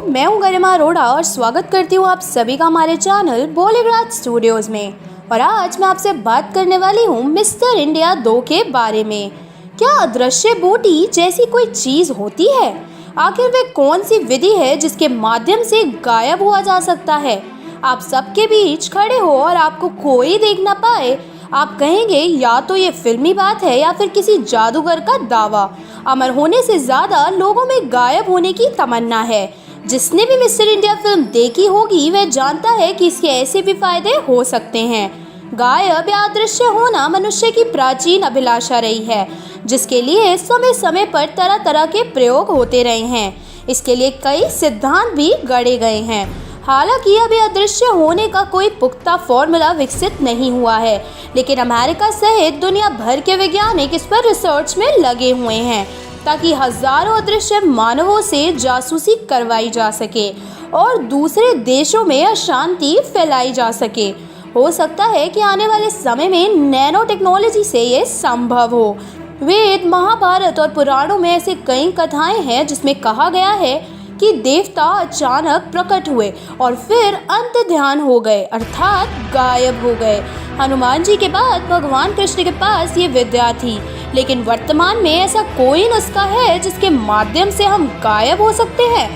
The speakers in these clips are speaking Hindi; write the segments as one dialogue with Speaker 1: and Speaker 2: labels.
Speaker 1: मैं हूं गरिमा अरोड़ा और स्वागत करती हूं आप सभी का हमारे चैनल बॉलीवुड स्टूडियोज में। और आज मैं आपसे बात करने वाली हूं मिस्टर इंडिया 2 के बारे में। क्या अदृश्य बूटी जैसी कोई चीज़ होती है? आखिर वे कौन सी विधि है जिसके माध्यम से गायब हुआ जा सकता है? आप सबके बीच खड़े हो और आपको कोई देख ना पाए, आप कहेंगे या तो ये फिल्मी बात है या फिर किसी जादूगर का दावा। अमर होने से ज़्यादा लोगों में गायब होने की तमन्ना है। जिसने भी मिस्टर इंडिया फिल्म देखी होगी वह जानता है कि इसके ऐसे भी फायदे हो सकते हैं। गायब या अदृश्य होना मनुष्य की प्राचीन अभिलाषा रही है, जिसके लिए समय समय पर तरह तरह के प्रयोग होते रहे हैं। इसके लिए कई सिद्धांत भी गढ़े गए हैं। हालांकि अभी अदृश्य होने का कोई पुख्ता फॉर्मूला विकसित नहीं हुआ है, लेकिन अमेरिका सहित दुनिया भर के वैज्ञानिक इस पर रिसर्च में लगे हुए हैं ताकि हजारों अदृश्य मानवों से जासूसी करवाई जा सके और दूसरे देशों में अशांति फैलाई जा सके। हो सकता है कि आने वाले समय में नैनो टेक्नोलॉजी से ये संभव हो। वेद, महाभारत और पुराणों में ऐसे कई कथाएं हैं जिसमें कहा गया है कि देवता अचानक प्रकट हुए और फिर अंत ध्यान हो गए, अर्थात गायब हो गए। हनुमान जी के बाद भगवान कृष्ण के पास ये विद्या थी, लेकिन वर्तमान में ऐसा कोई नुस्खा है जिसके माध्यम से हम गायब हो सकते हैं,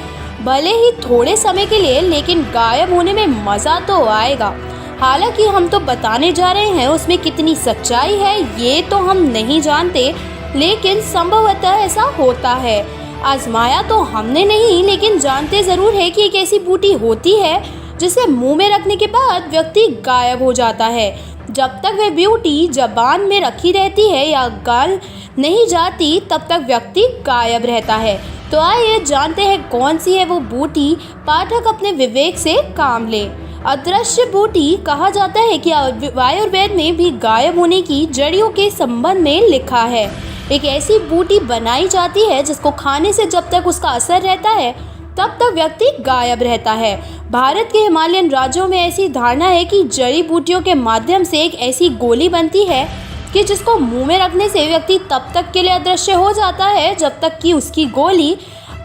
Speaker 1: भले ही थोड़े समय के लिए, लेकिन गायब होने में मज़ा तो आएगा। हालांकि हम तो बताने जा रहे हैं, उसमें कितनी सच्चाई है ये तो हम नहीं जानते, लेकिन संभवतः ऐसा होता है। आजमाया तो हमने नहीं, लेकिन जानते ज़रूर है कि एक ऐसी बूटी होती है जिसे मुंह में रखने के बाद व्यक्ति गायब हो जाता है। जब तक वह बूटी जबान में रखी रहती है या गाल नहीं जाती, तब तक व्यक्ति गायब रहता है। तो आइए जानते हैं कौन सी है वो बूटी, पाठक अपने विवेक से काम ले। अदृश्य बूटी कहा जाता है कि आयुर्वेद में भी गायब होने की जड़ियों के संबंध में लिखा है। एक ऐसी बूटी बनाई जाती है जिसको खाने से जब तक उसका असर रहता है तब तक व्यक्ति गायब रहता है। भारत के हिमालयन राज्यों में ऐसी धारणा है कि जड़ी बूटियों के माध्यम से एक ऐसी गोली बनती है कि जिसको मुंह में रखने से व्यक्ति तब तक के लिए अदृश्य हो जाता है जब तक कि उसकी गोली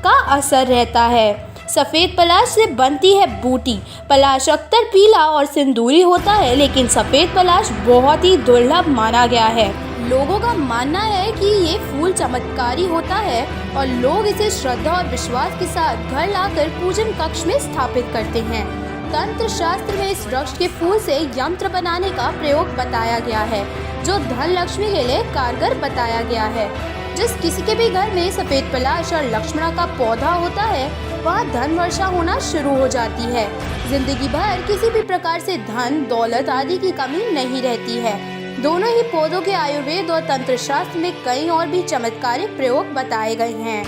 Speaker 1: का असर रहता है। सफ़ेद पलाश से बनती है बूटी। पलाश अक्सर पीला और सिंदूरी होता है, लेकिन सफ़ेद पलाश बहुत ही दुर्लभ माना गया है। लोगों का मानना है कि ये फूल चमत्कारी होता है और लोग इसे श्रद्धा और विश्वास के साथ घर लाकर पूजन कक्ष में स्थापित करते हैं। तंत्र शास्त्र में इस वृक्ष के फूल से यंत्र बनाने का प्रयोग बताया गया है, जो धन लक्ष्मी के लिए कारगर बताया गया है। जिस किसी के भी घर में सफ़ेद पलाश और लक्ष्मणा का पौधा होता है, वहाँ धन वर्षा होना शुरू हो जाती है। जिंदगी भर किसी भी प्रकार से धन, दौलत आदि की कमी नहीं रहती है। दोनों ही पौधों के आयुर्वेद और तंत्र शास्त्र में कई और भी चमत्कारिक प्रयोग बताए गए हैं।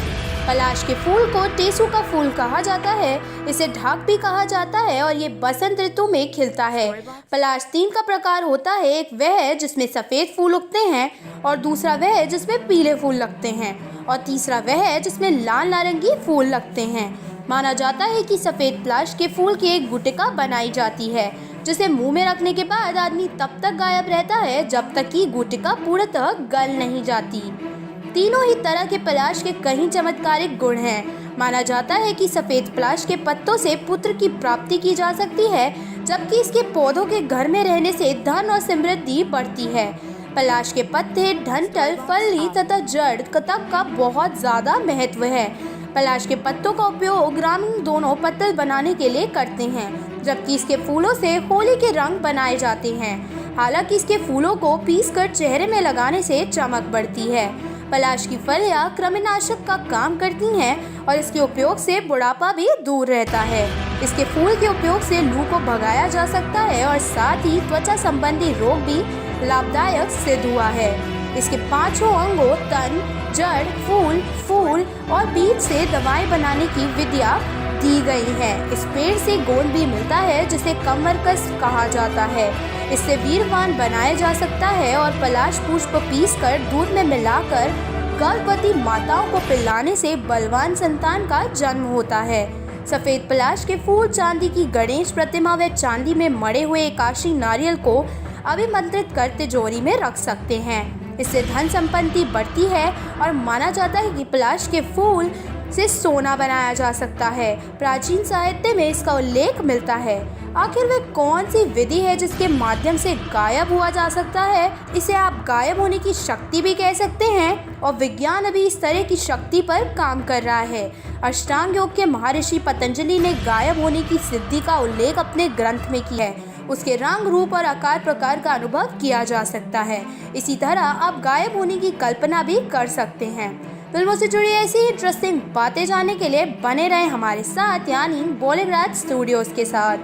Speaker 1: पलाश के फूल को टेसू का फूल कहा जाता है, इसे ढाक भी कहा जाता है और ये बसंत ऋतु में खिलता है। पलाश 3 का प्रकार होता है, एक वह है जिसमें सफ़ेद फूल उगते हैं और दूसरा वह है जिसमें पीले फूल लगते हैं और तीसरा वह है जिसमें लाल नारंगी फूल लगते हैं। माना जाता है कि सफ़ेद पलाश के फूल की एक गुटिका बनाई जाती है, जिसे मुंह में रखने के बाद आदमी तब तक गायब रहता है जब तक कि गुटिका पूर्णतः गल नहीं जाती। तीनों ही तरह के पलाश के कई चमत्कारिक गुण हैं। माना जाता है कि सफ़ेद पलाश के पत्तों से पुत्र की प्राप्ति की जा सकती है, जबकि इसके पौधों के घर में रहने से धन और समृद्धि बढ़ती है। पलाश के पत्ते, डंठल, फली तथा जड़ तक का बहुत ज़्यादा महत्व है। पलाश के पत्तों का उपयोग ग्रामीण दोनों पत्तल बनाने के लिए करते हैं, जबकि इसके फूलों से होली के रंग बनाए जाते हैं। हालांकि इसके फूलों को पीसकर चेहरे में लगाने से चमक बढ़ती है। पलाश की फलियां कृमिनाशक का काम करती हैं और इसके उपयोग से बुढ़ापा भी दूर रहता है। इसके फूल के उपयोग से लू को भगाया जा सकता है और साथ ही त्वचा संबंधी रोग भी लाभदायक सिद्ध हुआ है। इसके 5 अंगों तन, जड़, फूल, फूल और बीज से दवाएं बनाने की विधियाँ दी गई है। इस पेड़ से गोंद भी मिलता है जिसे कमरकस कहा जाता है। इससे वीरवान बनाया जा सकता है और पलाश पुष्प पीसकर दूध में मिलाकर गर्भवती माताओं को पिलाने से बलवान संतान का जन्म होता है। सफ़ेद पलाश के फूल चांदी की गणेश प्रतिमा व चांदी में मढ़े हुए एकाशी नारियल को अभिमंत्रित कर तिजोरी में रख सकते हैं। इससे धन संपत्ति बढ़ती है और माना जाता है कि पलाश के फूल से सोना बनाया जा सकता है। प्राचीन साहित्य में इसका उल्लेख मिलता है। आखिर वे कौन सी विधि है जिसके माध्यम से गायब हुआ जा सकता है? इसे आप गायब होने की शक्ति भी कह सकते हैं और विज्ञान अभी इस तरह की शक्ति पर काम कर रहा है। अष्टांग योग के महर्षि पतंजलि ने गायब होने की सिद्धि का उल्लेख अपने ग्रंथ में किया है। उसके रंग, रूप और आकार प्रकार का अनुभव किया जा सकता है। इसी तरह आप गायब होने की कल्पना भी कर सकते हैं। फिल्मों से जुड़ी ऐसी इंटरेस्टिंग बातें जानने के लिए बने रहें हमारे साथ, यानी बॉलीवुड स्टूडियोज के साथ।